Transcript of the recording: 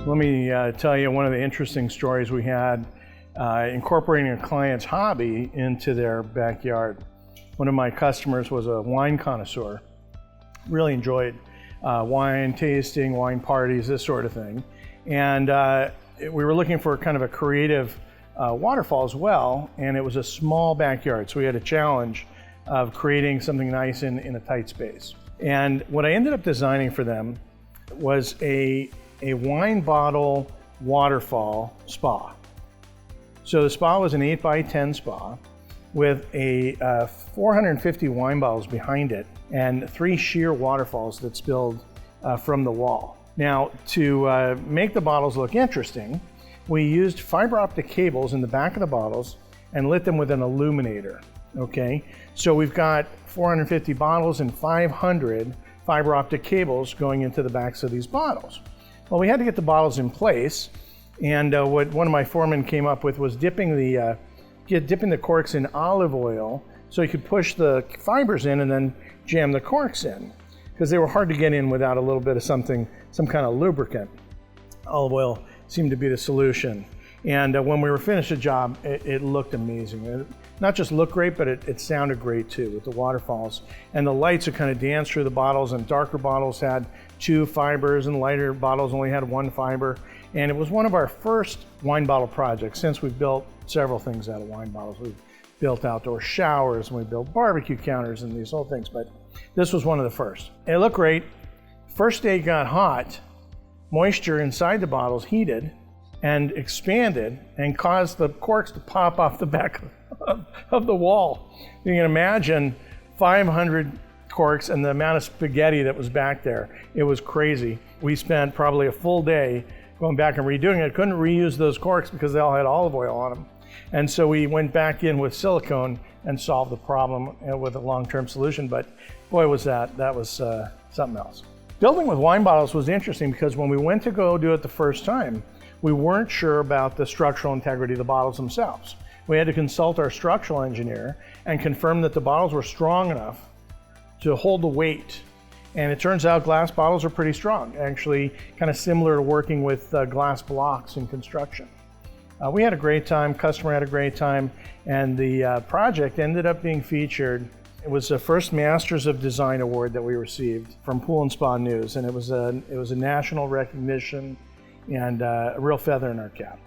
Let me tell you one of the interesting stories we had incorporating a client's hobby into their backyard. One of my customers was a wine connoisseur, really enjoyed wine tasting, wine parties, this sort of thing. And we were looking for kind of a creative waterfall as well, and it was a small backyard, so we had a challenge of creating something nice in a tight space. And what I ended up designing for them was a wine bottle waterfall spa. So the spa was an 8x10 spa with a 450 wine bottles behind it and 3 sheer waterfalls that spilled from the wall. Now, to make the bottles look interesting, we used fiber optic cables in the back of the bottles and lit them with an illuminator. Okay, so we've got 450 bottles and 500 fiber optic cables going into the backs of these bottles. Well, we had to get the bottles in place, and what one of my foremen came up with was dipping the corks in olive oil so you could push the fibers in and then jam the corks in, because they were hard to get in without a little bit of some kind of lubricant. Olive oil seemed to be the solution. And when we were finished the job, it looked amazing. It not just looked great, but it sounded great too with the waterfalls. And the lights would kind of dance through the bottles, and darker bottles had 2 fibers and lighter bottles only had 1 fiber. And it was one of our first wine bottle projects, since we've built several things out of wine bottles. We've built outdoor showers, and we built barbecue counters and these whole things, but this was one of the first. It looked great. First day got hot, moisture inside the bottles heated and expanded and caused the corks to pop off the back of the wall. You can imagine 500 corks and the amount of spaghetti that was back there. It was crazy. We spent probably a full day going back and redoing it. Couldn't reuse those corks because they all had olive oil on them. And so we went back in with silicone and solved the problem with a long-term solution. But boy, was that was something else. Building with wine bottles was interesting because when we went to go do it the first time, we weren't sure about the structural integrity of the bottles themselves. We had to consult our structural engineer and confirm that the bottles were strong enough to hold the weight. And it turns out glass bottles are pretty strong, actually kind of similar to working with glass blocks in construction. We had a great time, customer had a great time, and the project ended up being featured. It was the first Masters of Design award that we received from Pool and Spa News, and it was a national recognition and a real feather in our cap.